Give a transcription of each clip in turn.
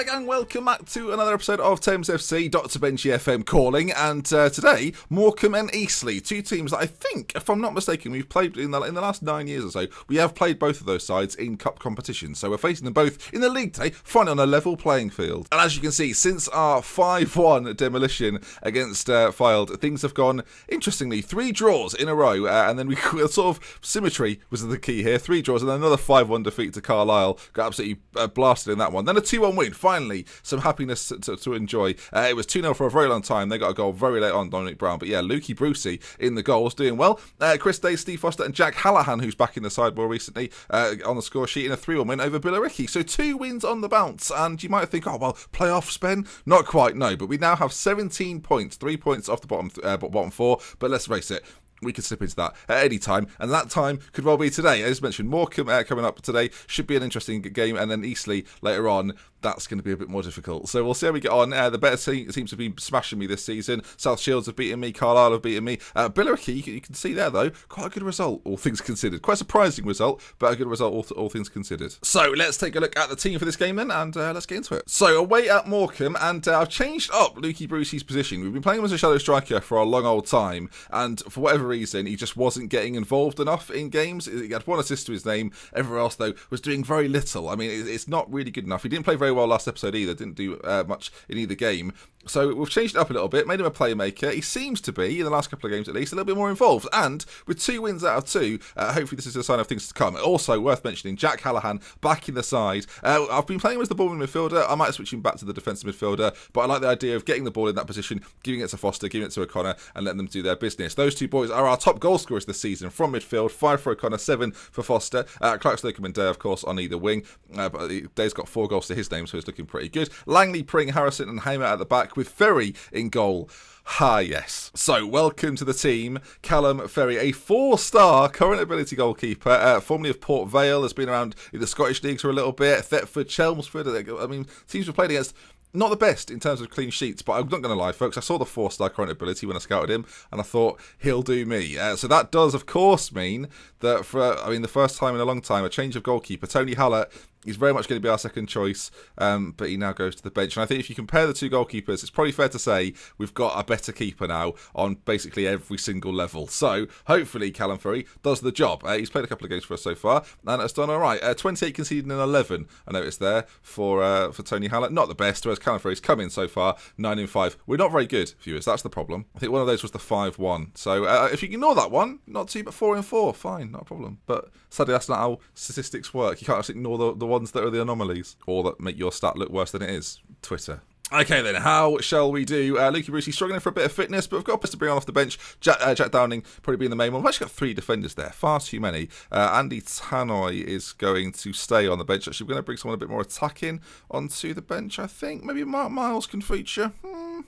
there, gang, welcome back to another episode of Thames FC, Dr. Benji FM calling, and today, Morecambe and Eastleigh, two teams that I think, if I'm not mistaken, we've played in the last 9 years or so. We have played both of those sides in cup competitions, so we're facing them both in the league today, finally on a level playing field. And as you can see, since our 5-1 demolition against Fylde, things have gone, interestingly, 3 draws in a row, and then we sort of, symmetry was the key here, 3 draws, and then another 5-1 defeat to Carlisle, got absolutely blasted in that one. Then a 2-1 win, finally, some happiness to enjoy. It was 2-0 for a very long time. They got a goal very late on, Dominic Brown. But yeah, Lukey Brucey in the goals, doing well. Chris Day, Steve Foster and Jack Hallahan, who's back in the side more recently, on the score sheet in a 3-1 win over Billericay. So 2 wins on the bounce. And you might think, oh, well, playoffs, Ben? Not quite, no. But we now have 17 points, 3 points off the bottom 4. But let's face it, we could slip into that at any time, and that time could well be today. As mentioned, Morecambe coming up today should be an interesting game, and then Eastleigh later on. That's going to be a bit more difficult. So we'll see how we get on. The better team seems to be smashing me this season. South Shields have beaten me. Carlisle have beaten me. Billericay, you can see there, though, quite a good result, all things considered. Quite a surprising result, but a good result, all things considered. So let's take a look at the team for this game then, and let's get into it. So away at Morecambe, and I've changed up Lukey Brucey's position. We've been playing him as a shadow striker for a long old time, and for whatever reason, he just wasn't getting involved enough in games. He had 1 assist to his name. Everyone else, though, was doing very little. I mean, it's not really good enough. He didn't play very well last episode either. Didn't do much in either game. So we've changed it up a little bit, made him a playmaker. He seems to be, in the last couple of games at least, a little bit more involved. And with 2 wins out of 2, hopefully this is a sign of things to come. Also, worth mentioning, Jack Hallahan back in the side. I've been playing him as the ball in midfielder. I might switch him back to the defensive midfielder, but I like the idea of getting the ball in that position, giving it to Foster, giving it to O'Connor, and letting them do their business. Those 2 boys are our top goal scorers this season from midfield. 5 for O'Connor, 7 for Foster. Clark Slocum and Day, of course, on either wing. But Day's got 4 goals to his name, so he's looking pretty good. Langley, Pring, Harrison and Hamer at the back with Ferry in goal. Yes. So, welcome to the team. Callum Ferry, a 4-star current ability goalkeeper, formerly of Port Vale, has been around in the Scottish leagues for a little bit. Thetford, Chelmsford, I mean, teams we've played against. Not the best in terms of clean sheets, but I'm not going to lie, folks. I saw the 4-star current ability when I scouted him, and I thought, he'll do me. So that does, of course, mean that for, the first time in a long time, a change of goalkeeper. Tony Hallett, he's very much going to be our second choice, but he now goes to the bench. And I think if you compare the 2 goalkeepers, it's probably fair to say we've got a better keeper now on basically every single level. So hopefully Callum Ferry does the job. He's played a couple of games for us so far, and it's done all right. 28 conceded in 11, I noticed there, for Tony Hallett. Not the best, whereas Callum Ferry's come in so far, 9 in 5. We're not very good, viewers. That's the problem. I think one of those was the 5-1. So if you ignore that one, not too, but 4 in 4, fine, not a problem. But sadly, that's not how statistics work. You can't just ignore the ones that are the anomalies, or that make your stat look worse than it is. Twitter. Okay then, how shall we do? Lukey Brucey struggling for a bit of fitness, but we've got to bring on off the bench. Jack Downing probably being the main one. We've actually got 3 defenders there, far too many. Andy Tannoy is going to stay on the bench. Actually, we're going to bring someone a bit more attacking onto the bench, I think. Maybe Mark Miles can feature.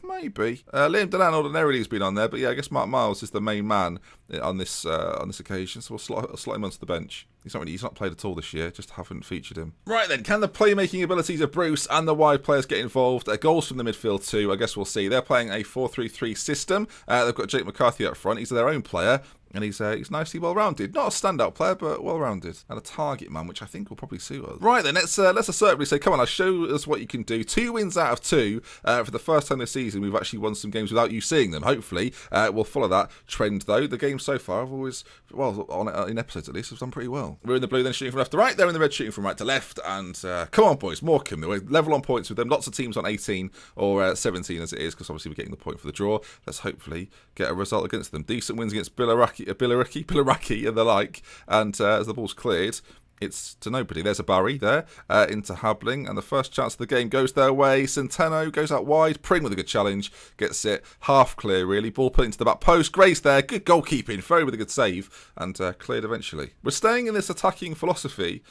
Maybe. Liam Delan ordinarily has been on there, but yeah, I guess Mark Miles is the main man on this occasion, so we'll slot him onto the bench. He's not played at all this year, just haven't featured him. Right then, can the playmaking abilities of Bruce and the wide players get involved? Goals from the midfield too, I guess we'll see. They're playing a 4-3-3 system. They've got Jake McCarthy up front. He's their own player. And he's nicely well-rounded. Not a standout player, but well-rounded. And a target man, which I think will probably suit us. Right then, let's assertively say, come on, show us what you can do. 2 wins out of 2. For the first time this season, we've actually won some games without you seeing them. Hopefully, we'll follow that trend, though. The games so far have always, in episodes at least, have done pretty well. We're in the blue, then shooting from left to right. They're in the red, shooting from right to left. And come on, boys, Morecambe. We're level on points with them. Lots of teams on 18 or 17 as it is, because obviously we're getting the point for the draw. Let's hopefully get a result against them. Decent wins against Billericay and the like, and as the ball's cleared, it's to nobody. There's a Barry there into Habling, and the first chance of the game goes their way. Centeno goes out wide. Pring with a good challenge, gets it half clear really. Ball put into the back post. Grace there, good goalkeeping. Ferry with a good save, and cleared eventually. We're staying in this attacking philosophy.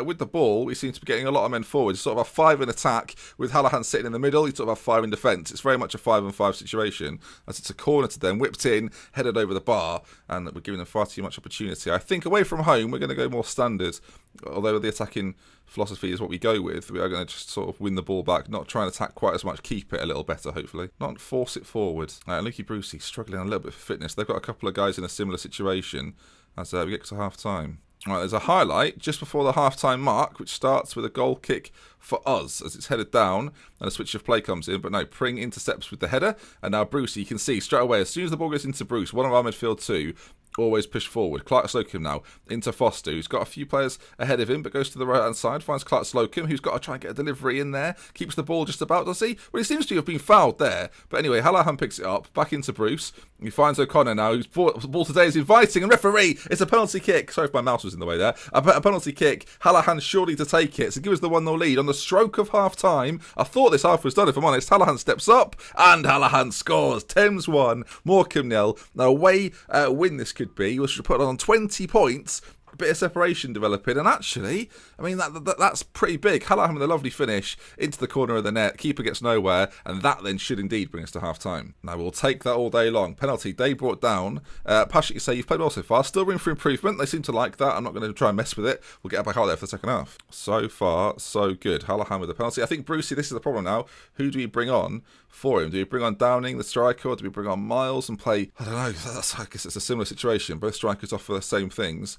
With the ball, we seem to be getting a lot of men forward. Sort of a 5 in attack with Hallahan sitting in the middle. You sort of have 5 in defence. It's very much a 5-on-5 situation, as it's a corner to them, whipped in, headed over the bar, and we're giving them far too much opportunity. I think away from home, we're going to go more standard. Although the attacking philosophy is what we go with, we are going to just sort of win the ball back, not try and attack quite as much, keep it a little better, hopefully. Not force it forward. Lukey Brucey struggling a little bit for fitness. They've got a couple of guys in a similar situation as we get to half-time. Right, there's a highlight just before the half-time mark, which starts with a goal kick for us as it's headed down and a switch of play comes in. But no, Pring intercepts with the header. And now Bruce, you can see straight away, as soon as the ball goes into Bruce, one of our midfield two always push forward. Clark Slocum now into Foster, who's got a few players ahead of him, but goes to the right-hand side, finds Clark Slocum, who's got to try and get a delivery in there, keeps the ball just about, does he? Well, he seems to have been fouled there. But anyway, Hallahan picks it up, back into Bruce. He finds O'Connor now, whose ball today is inviting, and referee, it's a penalty kick. Sorry if my mouse was in the way there. A penalty kick. Hallahan surely to take it, so give us the 1-0 lead on the stroke of half-time. I thought this half was done, if I'm honest. Hallahan steps up, and Hallahan scores. Thames 1, Morecambe 0. Now, away win this could be. We should put on 20 points. A bit of separation developing, and actually, I mean, that's pretty big. Hallahan with a lovely finish into the corner of the net. Keeper gets nowhere, and that then should indeed bring us to half-time. Now, we'll take that all day long. Penalty, they brought down. Pash, you say you've played well so far. Still room for improvement. They seem to like that. I'm not going to try and mess with it. We'll get back out there for the second half. So far, so good. Hallahan with the penalty. I think, Brucey, this is the problem now. Who do we bring on for him? Do we bring on Downing, the striker, or do we bring on Miles and play... I don't know. I guess it's a similar situation. Both strikers offer the same things.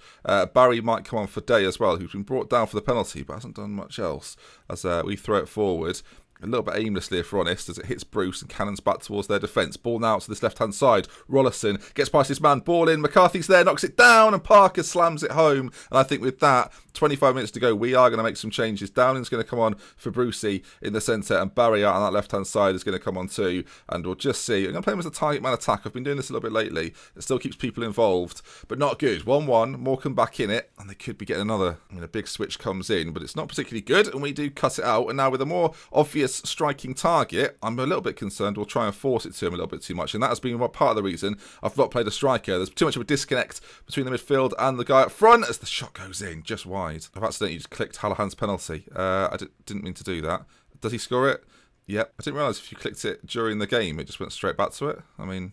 Barry might come on for Day as well, who's been brought down for the penalty, but hasn't done much else as we throw it forward. A little bit aimlessly, if we're honest, as it hits Bruce and cannons back towards their defence. Ball now to this left-hand side. Rollerson gets past his man. Ball in. McCarthy's there, knocks it down, and Parker slams it home. And I think with that, 25 minutes to go, we are going to make some changes. Downing's going to come on for Brucey in the centre, and Barry out on that left-hand side is going to come on too. And we'll just see. I'm going to play him as a target man attack. I've been doing this a little bit lately. It still keeps people involved, but not good. 1-1. Morecambe back in it, and they could be getting another. I mean, a big switch comes in, but it's not particularly good, and we do cut it out. And now with a more obvious striking target, I'm a little bit concerned we'll try and force it to him a little bit too much, and that has been part of the reason I've not played a striker. There's too much of a disconnect between the midfield and the guy up front as the shot goes in just wide. I've accidentally just clicked Hallahan's penalty. I didn't mean to do that. Does he score it? Yep. I didn't realise if you clicked it during the game it just went straight back to it. I mean,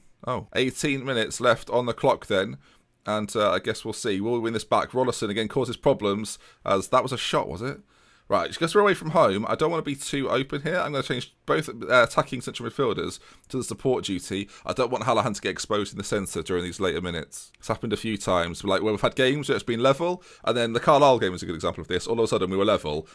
18 minutes left on the clock then. And I guess we'll see. Will we win this back? Rollerson again causes problems, as that was a shot, was it? Right, because we're away from home, I don't want to be too open here. I'm going to change both attacking central midfielders to the support duty. I don't want Hallahan to get exposed in the centre during these later minutes. It's happened a few times, like where we've had games where it's been level, and then the Carlisle game is a good example of this. All of a sudden we were level.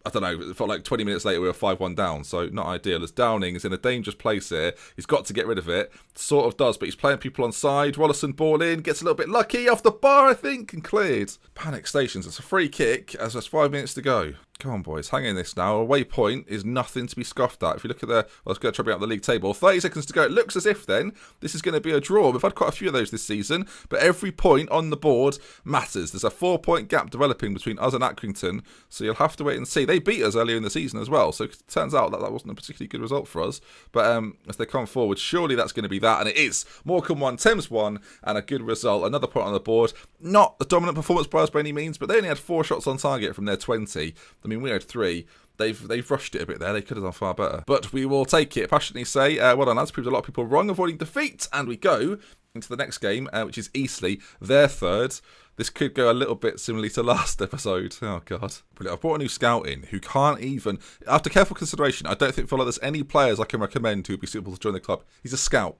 I don't know, it felt like 20 minutes later we were 5-1 down, so not ideal. As Downing is in a dangerous place here, he's got to get rid of it. Sort of does, but he's playing people on side. Rollerson ball in, gets a little bit lucky, off the bar I think, and cleared. Panic Stations, it's a free kick as there's 5 minutes to go. Come on, boys, hang in this now. Away point is nothing to be scoffed at. If you look at let's go try to bring up the league table. 30 seconds to go. It looks as if then this is going to be a draw. We've had quite a few of those this season, but every point on the board matters. There's a 4-point gap developing between us and Accrington, so you'll have to wait and see. They beat us earlier in the season as well, so it turns out that wasn't a particularly good result for us. But as they come forward, surely that's going to be that, and it is. Morecambe 1, Thames 1, and a good result. Another point on the board. Not a dominant performance by us by any means, but they only had 4 shots on target from their 20. I mean, we had 3. They've rushed it a bit there. They could have done far better. But we will take it. Passionately say, well done, lads. Proved a lot of people wrong, avoiding defeat. And we go into the next game, which is Eastleigh, their third. This could go a little bit similarly to last episode. Oh, God. Brilliant. I've brought a new scout in who can't even... After careful consideration, I don't feel like there's any players I can recommend who would be suitable to join the club. He's a scout.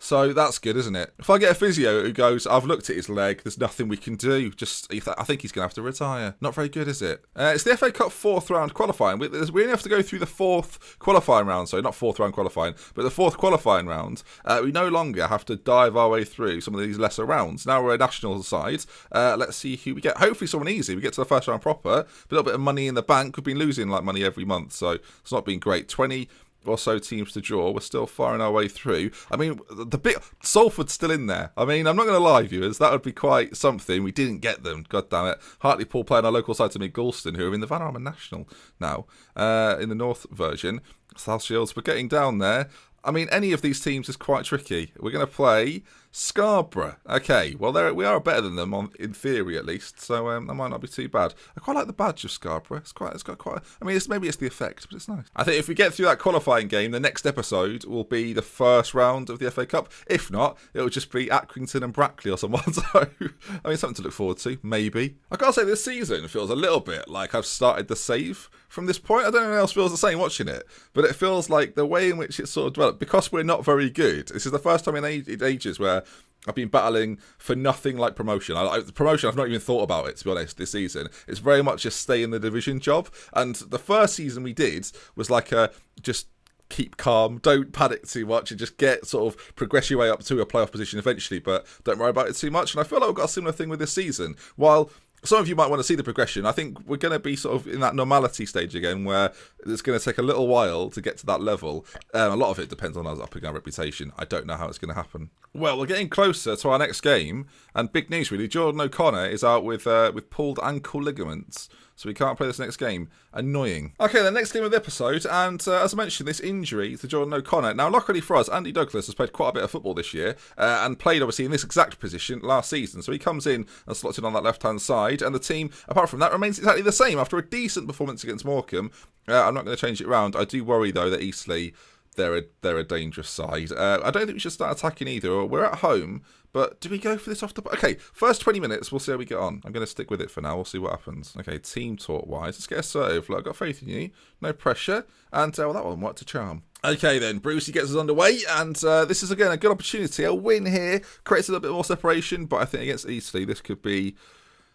So that's good, isn't it? If I get a physio who goes, I've looked at his leg, there's nothing we can do, I think he's going to have to retire. Not very good, is it? It's the FA Cup 4th round qualifying. We only have to go through the 4th qualifying round, so not 4th round qualifying, but the 4th qualifying round. We no longer have to dive our way through some of these lesser rounds. Now we're a national side. Let's see who we get. Hopefully someone easy. We get to the first round proper. A little bit of money in the bank. We've been losing like money every month, so it's not been great. 20 or so teams to draw. We're still firing our way through. I mean, the bit Salford's still in there. I mean, I'm not going to lie, viewers, that would be quite something. We didn't get them. God damn it. Hartlepool playing our local side to meet Galston, who are in the Vanarama National now, in the North version. South Shields, we're getting down there. I mean, any of these teams is quite tricky. We're going to play Scarborough. Okay, well, we are better than them, in theory at least, so that might not be too bad. I quite like the badge of Scarborough. It's got quite... I mean, maybe it's the effect, but it's nice. I think if we get through that qualifying game, the next episode will be the first round of the FA Cup. If not, it'll just be Accrington and Brackley or someone. So, I mean, something to look forward to, maybe. I gotta say, this season feels a little bit like I've started the save from this point. I don't know if anyone else feels the same watching it, but it feels like the way in which it's sort of developed, because we're not very good. This is the first time in ages where I've been battling for nothing like promotion. The promotion, I've not even thought about it, to be honest, this season. It's very much just stay in the division job. And the first season we did was like just keep calm, don't panic too much, and just get sort of progress your way up to a playoff position eventually, but don't worry about it too much. And I feel like we've got a similar thing with this season. While some of you might want to see the progression, I think we're going to be sort of in that normality stage again where it's going to take a little while to get to that level. A lot of it depends on us upping our reputation. I don't know how it's going to happen. Well, we're getting closer to our next game, and big news really, Jordan O'Connor is out with pulled ankle ligaments, so we can't play this next game. Annoying. Okay, the next game of the episode, and as I mentioned, this injury to Jordan O'Connor. Now, luckily for us, Andy Douglas has played quite a bit of football this year, and played obviously in this exact position last season, so he comes in and slots in on that left-hand side, and the team, apart from that, remains exactly the same after a decent performance against Morecambe. I'm not going to change it round. I do worry, though, that Eastleigh, they're a dangerous side. I don't think we should start attacking either. We're at home, but do we go for this off the... Okay, first 20 minutes, we'll see how we get on. I'm going to stick with it for now. We'll see what happens. Okay, team talk-wise, let's get assertive. Look, I've got faith in you. No pressure. And, well, that one worked a charm. Okay, then, Brucey gets us underway, and this is, again, a good opportunity. A win here creates a little bit more separation, but I think against Eastleigh, this could be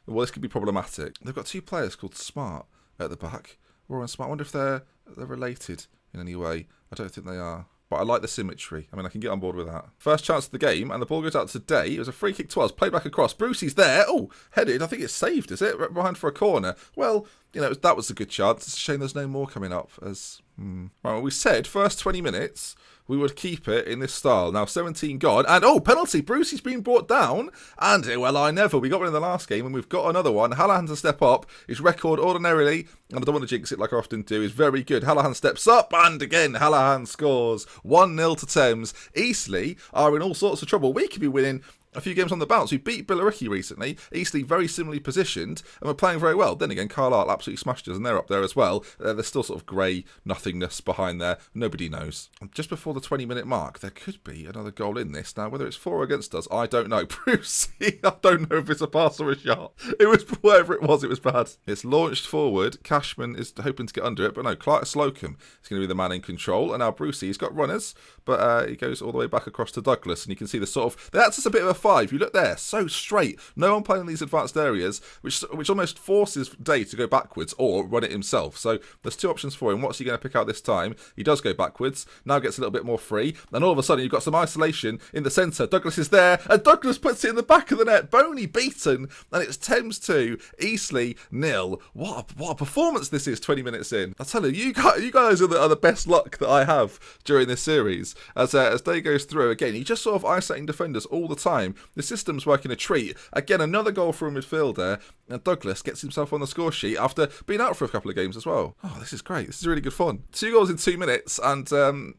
problematic. They've got two players called Smart at the back. Roar and Smart. I wonder if they're related in any way. I don't think they are. But I like the symmetry. I mean, I can get on board with that. First chance of the game, and the ball goes out today. It was a free kick to us. Played back across. Brucey's there. Oh, headed. I think it's saved, is it? Right behind for a corner. Well, you know, that was a good chance. It's a shame there's no more coming up. Right, well, we said first 20 minutes we would keep it in this style. Now 17 gone, and penalty. Brucey's been brought down, and well, I never. We got one in the last game, and we've got another one. Hallahan to step up. His record ordinarily, and I don't want to jinx it like I often do, is very good. Hallahan steps up, and again, Hallahan scores. 1-0 to Thames. Eastleigh are in all sorts of trouble. We could be winning a few games on the bounce. We beat Billericay recently. Eastleigh very similarly positioned, and we're playing very well. Then again, Carlisle absolutely smashed us, and they're up there as well. There's still sort of grey nothingness behind there. Nobody knows. Just before the 20-minute mark, there could be another goal in this. Now, whether it's for or against us, I don't know. Brucey, I don't know if it's a pass or a shot. It was whatever it was bad. It's launched forward. Cashman is hoping to get under it, but no, Clark Slocum is going to be the man in control. And now Brucey, he's got runners, but he goes all the way back across to Douglas, and you can see the sort of... That's just a bit of a 5. You look there, so straight. No one playing in these advanced areas, which almost forces Day to go backwards or run it himself. So there's two options for him. What's he going to pick out this time? He does go backwards. Now gets a little bit more free. And all of a sudden, you've got some isolation in the centre. Douglas is there, and Douglas puts it in the back of the net. Boney beaten, and it's Thames 2, Eastleigh 0. What a performance this is 20 minutes in. I tell you, you guys are the best luck that I have during this series. As Day goes through, again, he just sort of isolating defenders all the time. The system's working a treat. Again, another goal from a midfielder, and Douglas gets himself on the score sheet after being out for a couple of games as well. Oh, this is great. This is really good fun. 2 goals in 2 minutes, and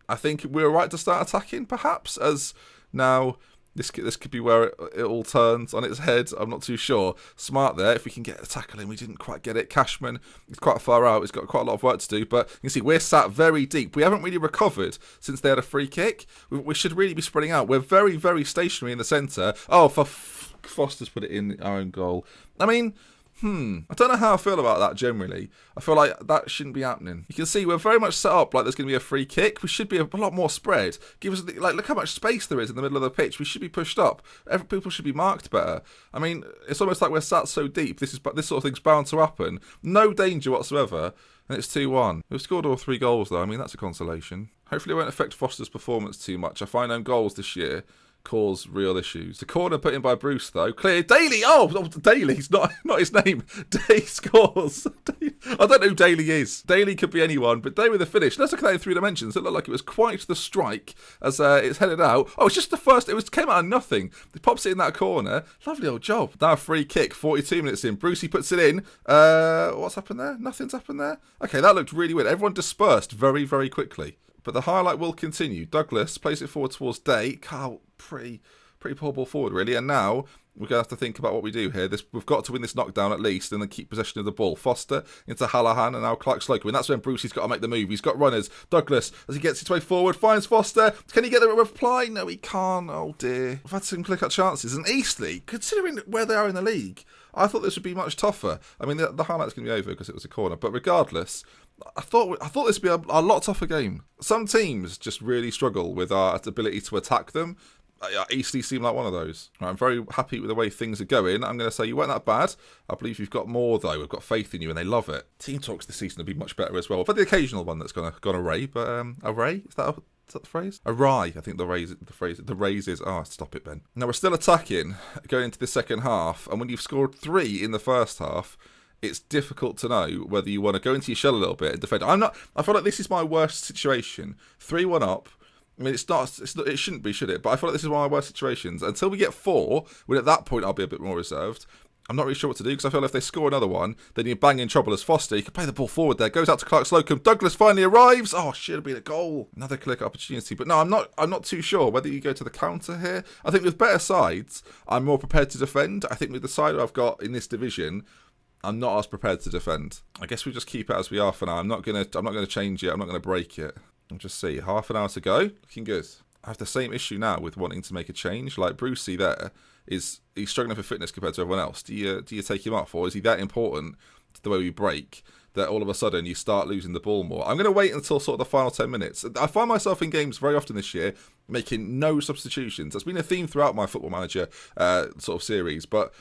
I think we're right to start attacking, perhaps, as now... This could be where it all turns on its head. I'm not too sure. Smart there. If we can get a tackle in, we didn't quite get it. Cashman is quite far out. He's got quite a lot of work to do. But you can see we're sat very deep. We haven't really recovered since they had a free kick. We should really be spreading out. We're very, very stationary in the centre. Oh, Foster's put it in our own goal. I mean... I don't know how I feel about that generally. I feel like that shouldn't be happening. You can see we're very much set up like there's going to be a free kick. We should be a lot more spread. Give us look how much space there is in the middle of the pitch. We should be pushed up. People should be marked better. I mean, it's almost like we're sat so deep. This sort of thing's bound to happen. No danger whatsoever. And it's 2-1. We've scored all 3 goals though. I mean, that's a consolation. Hopefully it won't affect Foster's performance too much. I find own goals this year cause real issues. The corner put in by Bruce, though. Clear. Daly! Oh, Daly's not his name. Day scores. I don't know who Daly is. Daly could be anyone, but Day with the finish. Let's look at that in 3 dimensions. It looked like it was quite the strike as it's headed out. Oh, it's just the first. Came out of nothing. He pops it in that corner. Lovely old job. Now a free kick. 42 minutes in. Brucey puts it in. What's happened there? Nothing's happened there. Okay, that looked really weird. Everyone dispersed very, very quickly. But the highlight will continue. Douglas plays it forward towards Day. Carl, pretty poor ball forward, really. And now we're going to have to think about what we do here. We've got to win this knockdown at least and then keep possession of the ball. Foster into Hallahan and now Clark Slocum. And that's when Brucey's got to make the move. He's got runners. Douglas, as he gets his way forward, finds Foster. Can he get the reply? No, he can't. Oh, dear. We've had some clear-cut chances. And Eastleigh, considering where they are in the league, I thought this would be much tougher. I mean, the highlight's going to be over because it was a corner. But regardless... I thought this would be a lot tougher game. Some teams just really struggle with our ability to attack them. Eastleigh seem like one of those. Right, I'm very happy with the way things are going. I'm going to say you weren't that bad. I believe you've got more, though. We've got faith in you, and they love it. Team talks this season will be much better as well. But the occasional one that's gone array. But array? Is that the phrase? Awry, I think the raise is. Oh, stop it, Ben. Now, we're still attacking going into the second half. And when you've scored 3 in the first half, it's difficult to know whether you want to go into your shell a little bit and defend. I feel like this is my worst situation. 3-1 up. I mean, it shouldn't be, should it? But I feel like this is one of my worst situations. Until we get 4, when at that point I'll be a bit more reserved. I'm not really sure what to do, because I feel like if they score another one, then you're bang in trouble as Foster. You can play the ball forward there. Goes out to Clark Slocum. Douglas finally arrives. Oh, should have been a goal. Another click opportunity. But no, I'm not too sure whether you go to the counter here. I think with better sides, I'm more prepared to defend. I think with the side I've got in this division, I'm not as prepared to defend. I guess we just keep it as we are for now. I'm not gonna change it. I'm not gonna break it. I'll just see. Half an hour to go. Looking good. I have the same issue now with wanting to make a change. Like Brucey there, he's struggling for fitness compared to everyone else. Do you take him off, or is he that important to the way we break that all of a sudden you start losing the ball more? I'm going to wait until sort of the final 10 minutes. I find myself in games very often this year making no substitutions. That's been a theme throughout my Football Manager sort of series, but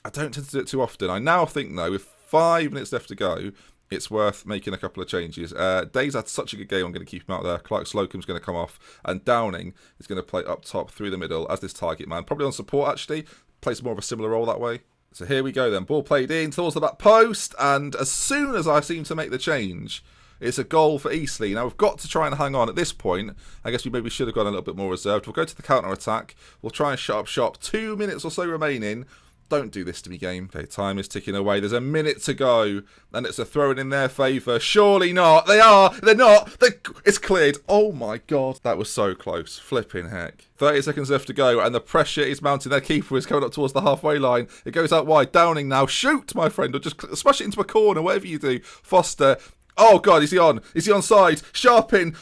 I don't tend to do it too often. I now think, though, with 5 minutes left to go, it's worth making a couple of changes. Days had such a good game, I'm going to keep him out there. Clark Slocum's going to come off, and Downing is going to play up top through the middle as this target man. Probably on support, actually. Plays more of a similar role that way. So here we go then. Ball played in towards the back post, and as soon as I seem to make the change, it's a goal for Eastleigh. Now, we've got to try and hang on at this point. I guess we maybe should have gone a little bit more reserved. We'll go to the counter-attack. We'll try and shut up shop. 2 minutes or so remaining. Don't do this to me, game. Okay, time is ticking away. There's a minute to go, and it's a throw-in in their favour. Surely not. They are. They're not. It's cleared. Oh, my God. That was so close. Flipping heck. 30 seconds left to go, and the pressure is mounting. Their keeper is coming up towards the halfway line. It goes out wide. Downing now. Shoot, my friend, or just smash it into a corner, whatever you do. Foster. Oh, God, is he on? Is he onside? Sharpin.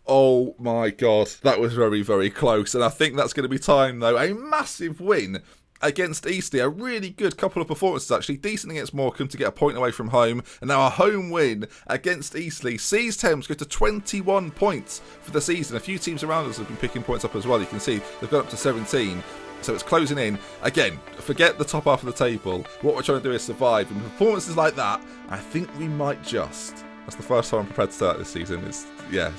Oh, my God. That was very, very close, and I think that's going to be time, though. A massive win against Eastleigh. A really good couple of performances, actually. Decent against Morecambe to get a point away from home. And now a home win against Eastleigh sees Thames go to 21 points for the season. A few teams around us have been picking points up as well. You can see they've gone up to 17. So it's closing in. Again, forget the top half of the table. What we're trying to do is survive. And performances like that, I think we might just. That's the first time I'm prepared to start this season. It's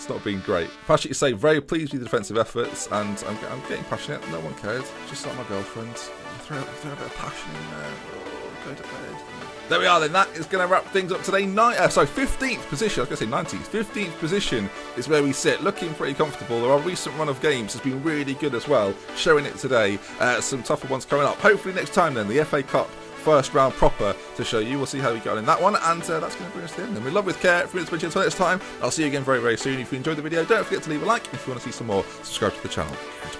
not been great. Passionately say, very pleased with the defensive efforts, and I'm getting passionate. No one cared. Just like my girlfriend. Throw a bit of passion in there. Oh, go to bed. There we are then. That is going to wrap things up today. 15th position. I was going to say 19th. 15th position is where we sit. Looking pretty comfortable. Our recent run of games has been really good as well. Showing it today. Some tougher ones coming up. Hopefully next time then, the FA Cup first round proper to show you. We'll see how we get on in that one, and that's going to bring us to the end. And we love with care. If you're until next time, I'll see you again very, very soon. If you enjoyed the video, don't forget to leave a like. If you want to see some more, subscribe to the channel. Goodbye.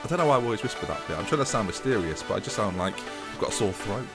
I don't know why I always whisper that bit. I'm trying to sound mysterious, but I just sound like I've got a sore throat.